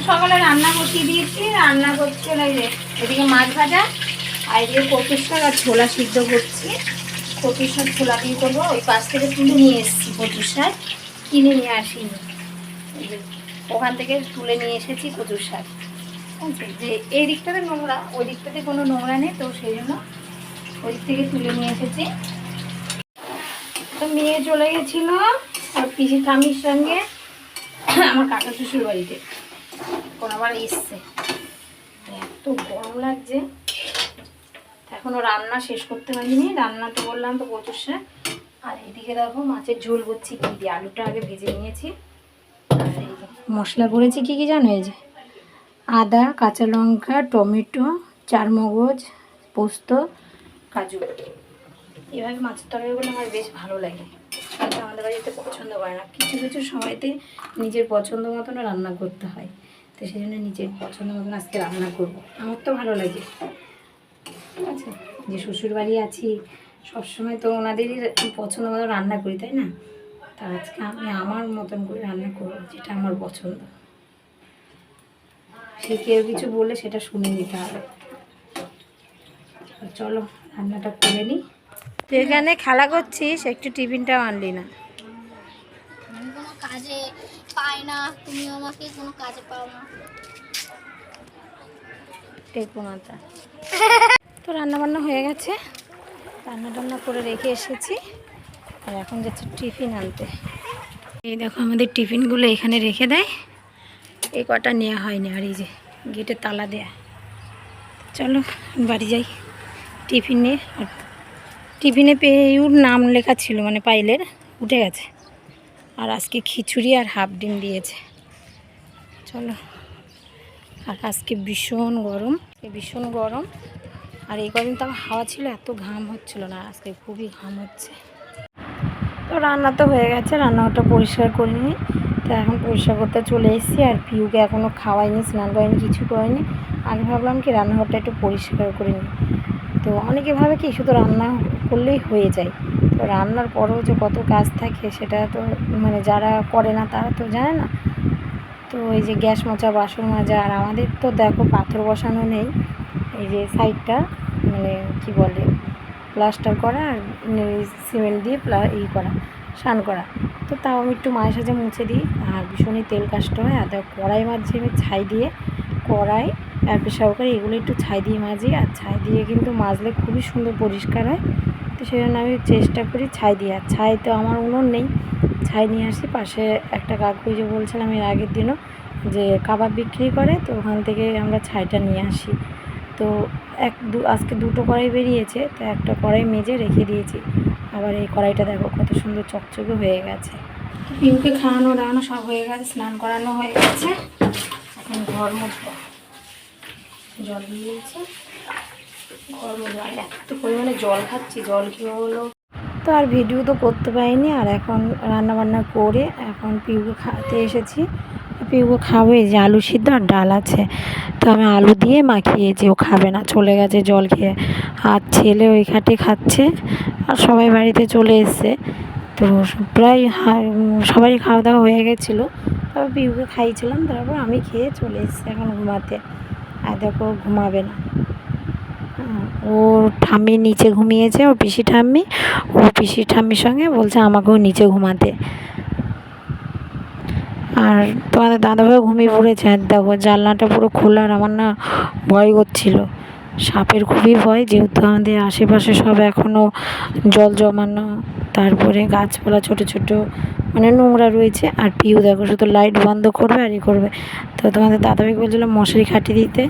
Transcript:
সকালে রান্না বসিয়ে দিয়েছি, রান্না করছি এই যে এদিকে মাছ ভাজা আর এদিকে কচুর শাক আর ছোলা সিদ্ধ করছি। কচুর শাক ছোলা দিয়ে করবো, ওই পাশ থেকে তুলে নিয়ে এসেছি কচুর শাক, কিনে নিয়ে আসিনি, ওখান থেকে তুলে নিয়ে এসেছি কচুর শাক। যে এই দিকটাতে নোংরা, ওই দিকটাতে কোনো নোংরা নেই, তো সেই জন্য ওই দিক থেকে তুলে নিয়ে এসেছি। তো মেয়ে চলে গেছিলো আর পিসি ঠামির সঙ্গে আমার কাকা শ্বশুর বাড়িতে, কোন আবার এসছে। এত গরম লাগছে, এখনো রান্না শেষ করতে পারিনি। রান্না তো বললাম তো কচুর শাক, আর এদিকে দেখো মাছের ঝোল করছি কি দিয়ে, আলুটা আগে ভেজে নিয়েছি। আর এই মশলা করেছি কি কি জানো, এই যে আদা, কাঁচা লঙ্কা, টমেটো, চারমগজ, পোস্ত, কাজু। এভাবে মাছের তরকারিগুলো আমার বেশ ভালো লাগে, কিন্তু আমাদের বাড়িতে পছন্দ করে না। কিছু কিছু সময়তে নিজের পছন্দ মতন রান্না করতে হয়, তো সেই জন্য নিজের পছন্দ মতন আজকে রান্না করবো। আমার তো ভালো লাগে, ঠিক আছে, যে শ্বশুরবাড়ি আছি সবসময় তো ওনাদেরই পছন্দ মতো রান্না করি, তাই না? তা আজকে আমি আমার মতন করে রান্না করবো, যেটা আমার পছন্দ। সে কেউ কিছু বললে সেটা শুনে নিতে হবে। চলো রান্নাটা করে নিই। এখানে খেলা করছিস, একটু টিফিনটাও আনলি না। আমি কোনো কাজে পাই না, তুমি আমাকে কোনো কাজে পাও না। টেকুমাতা তো রান্নাবান্না হয়ে গেছে, রান্না টান্না করে রেখে এসেছি, আর এখন যাচ্ছে টিফিন আনতে। এই দেখো আমাদের টিফিনগুলো এখানে রেখে দেয়, এই কটা নেওয়া হয়নি, আর এই যে গেটে তালা দেয়া। চলো বাড়ি যাই টিফিন নিয়ে। আর টিফিনে পেয়ের নাম লেখা ছিল, মানে পাইলের উঠে গেছে, আর আজকে খিচুড়ি আর হাফ ডিম দিয়েছে। চলো, আর আজকে ভীষণ গরম, ভীষণ গরম, আর এই কদিন তো আমার হাওয়া ছিল, এত ঘাম হচ্ছিল না, আজকে খুবই ঘাম হচ্ছে। তো রান্না তো হয়ে গেছে, রান্নাঘরটা পরিষ্কার করিনি, তো এখন পরিষ্কার করতে চলে এসেছি। আর পিউকে এখনও খাওয়াইনি, স্নান করাইনি, কিছু করিনি। আমি ভাবলাম কি রান্নাঘরটা একটু পরিষ্কার করে নিই। তো অনেকে ভাবে কি শুধু রান্না করলেই হয়ে যায়, তো রান্নার পরেও যে কত কাজ থাকে সেটা তো মানে যারা করে না তারা তো জানে না। তো এই যে গ্যাস মোছা, বাসন মাজা, আর আমাদের তো দেখো পাথর বসানো নেই, এই যে সাইডটা মানে কি বলে প্লাস্টার করা আর সিমেন্ট দিয়ে করা, স্নান করা। তো তাও আমি একটু মাঝে সাঝে মুছে দিই, আর ভীষণই তেল কাষ্ট হয়। আর কড়াই মাঝে আমি ছাই দিয়ে, কড়াই আর প্রেসার কুকার এগুলো একটু ছাই দিয়ে মাজি, আর ছাই দিয়ে কিন্তু মাজলে খুবই সুন্দর পরিষ্কার হয়। তো সেই জন্য আমি চেষ্টা করি ছাই দিয়ে। আর ছাই তো আমার উনুন নেই, ছাই নিয়ে আসি পাশে একটা কাকু, যে বলছিলাম এর আগের দিনও, যে কাবাব বিক্রি করে, তো ওখান থেকে আমরা ছাইটা নিয়ে আসি। তো আজকে দুটো কড়াই বেরিয়েছে, তো একটা কড়াই মেজে রেখে দিয়েছি। আবার এই কড়াইটা দেখো কত সুন্দর চকচকে হয়ে গেছে। পিউকে খাওয়ানো দাওয়ানো সব হয়ে গেছে, স্নান করানো হয়ে গেছে, এখন ঘর মুছবো। জল দিয়েছি, ঘর মুছবো। আর এত পরিমাণে জল খাচ্ছি, জল খেয়ে হলো। তো আর ভিডিও তো করতে পারিনি। আর এখন রান্নাবান্না করে এখন পিউকে খাওয়াতে এসেছি। পিউকে খাবো, এই যে আলু সিদ্ধ আর ডাল আছে, তো আমি আলু দিয়ে মাখিয়েছি, ও খাবে না, চলে গেছে জল খেয়ে। আর ছেলে ওই খাটে খাচ্ছে, আর সবাই বাড়িতে চলে এসছে। তো প্রায় সবারই খাওয়া দাওয়া হয়ে গেছিলো, তারপর পিউকে খাইয়েছিলাম, তারপর আমি খেয়ে চলে এসেছি এখন ঘুমাতে। আর দেখো ঘুমাবে না, ওর ঠাম্মি নিচে ঘুমিয়েছে, ওর পিসি ঠাম্মি, ও পিসি ঠাম্মির সঙ্গে বলছে আমাকেও নিচে ঘুমাতে। আর তোমাদের দাদাভাইও ঘুমিয়ে পড়েছে। আর দেখো জানলাটা পুরো খোলা, আর আমার না ভয় করছিল, সাপের খুবই ভয়, যেহেতু আমাদের আশেপাশে সব এখনও জল জমানো, তারপরে গাছপালা ছোট ছোট মানে নোংরা রয়েছে। আর পিউ দেখো শুধু লাইট বন্ধ করবে আর করবে। তো তোমাদের দাদাভাই বলছিল মশারি খাটিয়ে দিতে,